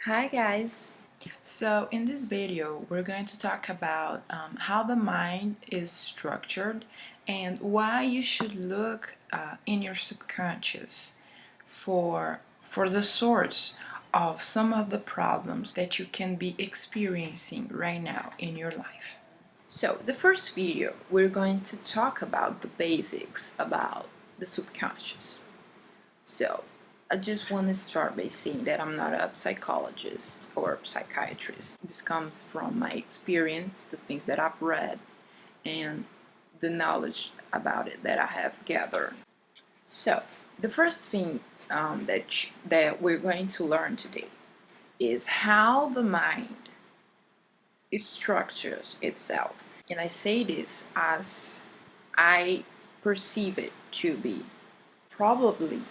Hi guys! So in this video we're going to talk about how the mind is structured and why you should look in your subconscious for the source of some of the problems that you can be experiencing right now in your life. So the first video we're going to talk about the basics about the subconscious. So I just want to start by saying that I'm not a psychologist or psychiatrist. This comes from my experience, the things that I've read, and the knowledge about it that I have gathered. So, the first thing that we're going to learn today is how the mind structures itself. And I say this as I perceive it to be. Probably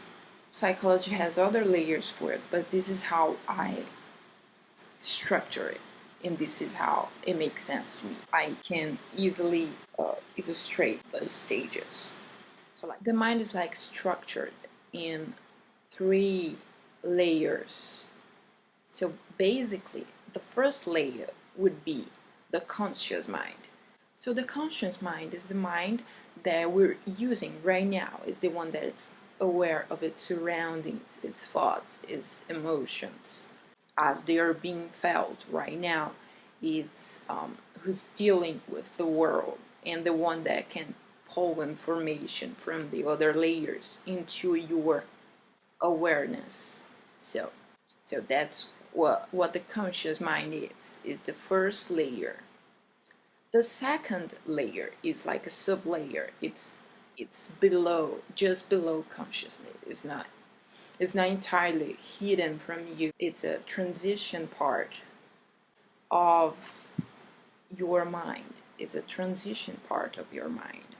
psychology has other layers for it, but this is how I structure it, and this is how it makes sense to me. I can easily illustrate those stages. So, like, the mind is like structured in three layers. So basically, the first layer would be the conscious mind. So the conscious mind is the mind that we're using right now, is the one that's aware of its surroundings, its thoughts, its emotions as they are being felt right now. It's who's dealing with the world, and the one that can pull information from the other layers into your awareness. So that's what the conscious mind is the first layer. The second layer is like a sub-layer. It's below, just below consciousness. It's not entirely hidden from you. It's a transition part of your mind. It's a transition part of your mind.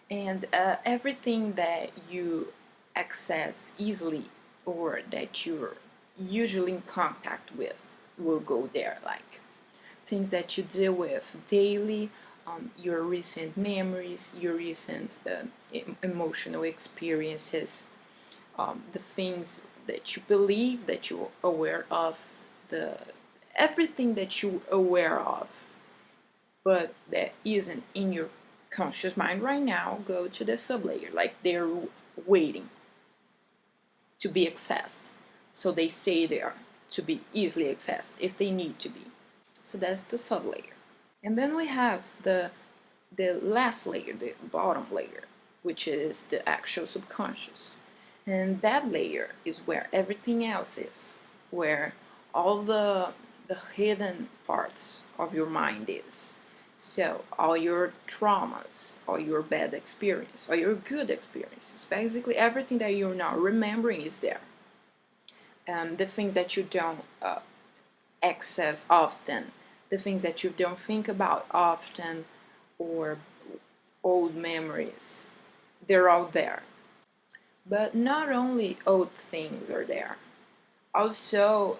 And everything that you access easily or that you're usually in contact with will go there, like things that you deal with daily, your recent memories, your recent emotional experiences, the things that you believe, that you're aware of, everything that you're aware of, but that isn't in your conscious mind right now, go to the sublayer, like they're waiting to be accessed. So they stay there to be easily accessed if they need to be. So that's the sublayer. And then we have the last layer, the bottom layer, which is the actual subconscious. And that layer is where everything else is, where all the hidden parts of your mind is. So all your traumas, all your bad experience, all your good experiences, basically everything that you're not remembering is there. And the things that you don't access often, the things that you don't think about often, or old memories, they're all there. But not only old things are there, also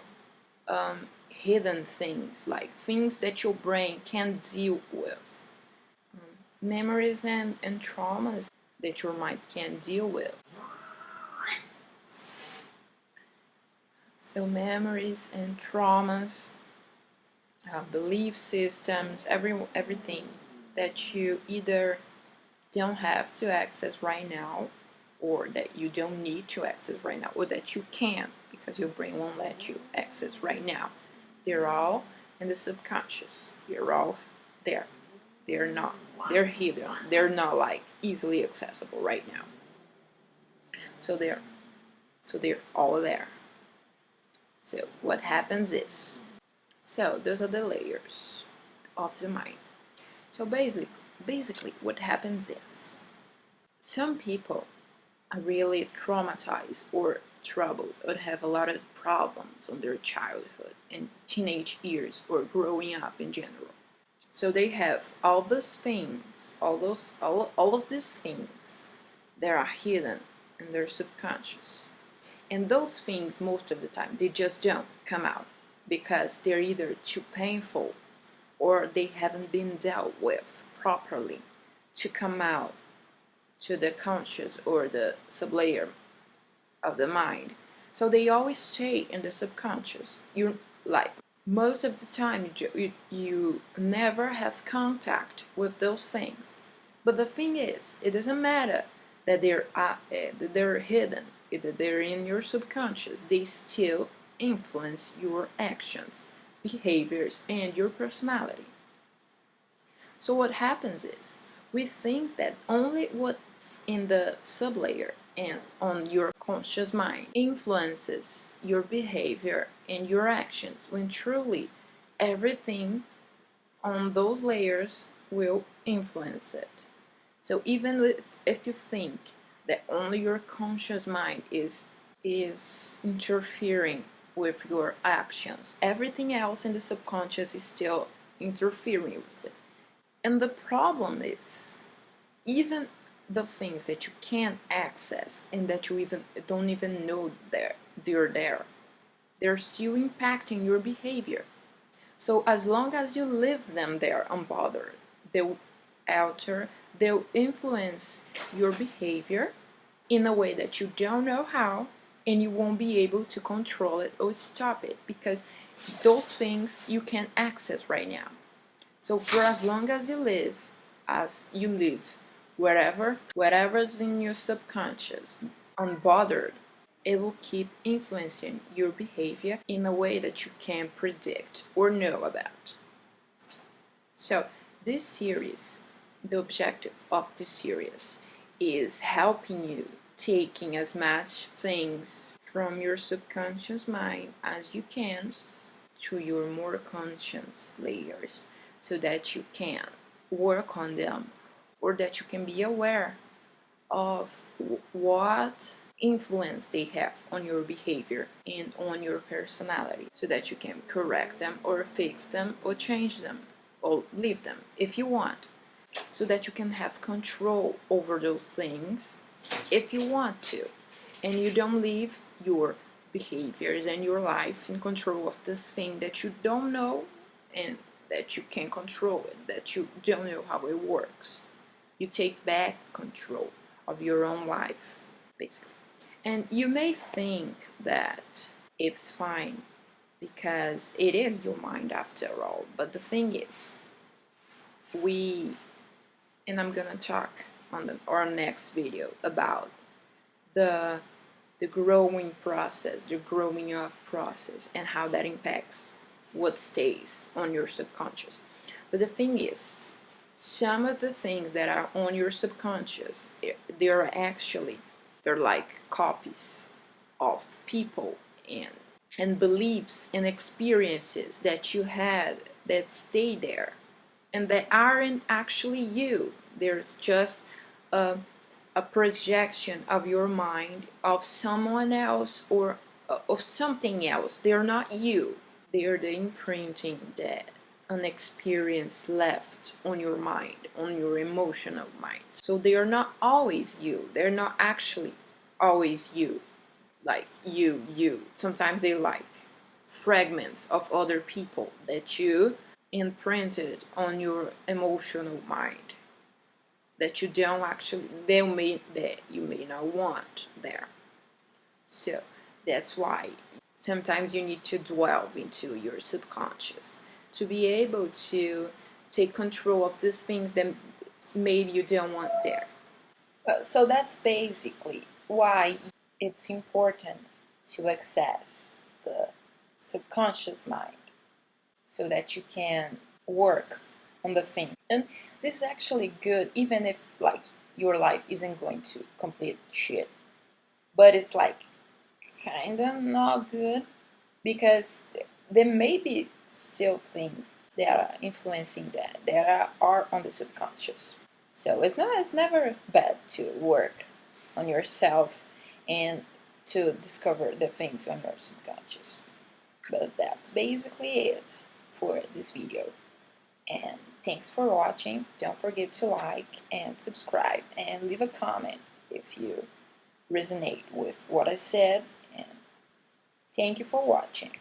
hidden things, like things that your brain can't deal with, memories and traumas that your mind can't deal with. So memories and traumas, belief systems, everything that you either don't have to access right now, or that you don't need to access right now, or that you can't because your brain won't let you access right now. They're all in the subconscious. They're all there. They're hidden. They're not like easily accessible right now. So they're all there. So what happens is, so those are the layers of the mind. So basically what happens is, some people are really traumatized or troubled or have a lot of problems on their childhood and teenage years or growing up in general. So they have all those things, all of these things that are hidden in their subconscious. And those things, most of the time, they just don't come out because they're either too painful or they haven't been dealt with properly to come out to the conscious or the sublayer of the mind. So they always stay in the subconscious. You like most of the time you never have contact with those things. But the thing is, it doesn't matter that they're hidden, that they're in your subconscious. They still influence your actions, behaviors, and your personality. So what happens is, we think that only what's in the sublayer and on your conscious mind influences your behavior and your actions, when truly everything on those layers will influence it. So even if you think that only your conscious mind is interfering with your actions, everything else in the subconscious is still interfering with it. And the problem is, even the things that you can't access and that you even don't even know they're there, they're still impacting your behavior. So as long as you leave them there unbothered, they'll influence your behavior in a way that you don't know how, and you won't be able to control it or stop it, because those things you can't access right now. So for as long as you live, whatever's in your subconscious, unbothered, it will keep influencing your behavior in a way that you can't predict or know about. So this series, the objective of this series is helping you taking as much things from your subconscious mind as you can to your more conscious layers, so that you can work on them, or that you can be aware of what influence they have on your behavior and on your personality, so that you can correct them or fix them or change them or leave them if you want, so that you can have control over those things if you want to, and you don't leave your behaviors and your life in control of this thing that you don't know and that you can't control it, that you don't know how it works. You take back control of your own life, basically. And you may think that it's fine because it is your mind after all, but the thing is, and I'm gonna talk on our next video about the growing process, the growing up process, and how that impacts what stays on your subconscious. But the thing is, some of the things that are on your subconscious, they're like copies of people and beliefs and experiences that you had that stay there, and that aren't actually you. There's just a projection of your mind of someone else or of something else. They're not you. They're the imprinting that an experience left on your mind, on your emotional mind. So they are not always you. They're not actually always you. Like you. Sometimes they like fragments of other people that you imprinted on your emotional mind, that you may not want there. So that's why sometimes you need to delve into your subconscious to be able to take control of these things that maybe you don't want there. So that's basically why it's important to access the subconscious mind, so that you can work on the thing. And this is actually good, even if like your life isn't going to complete shit, but it's like kind of not good, because there may be still things that are influencing that are on the subconscious. So it's never bad to work on yourself and to discover the things on your subconscious. But that's basically it for this video. And thanks for watching. Don't forget to like and subscribe and leave a comment if you resonate with what I said. And thank you for watching.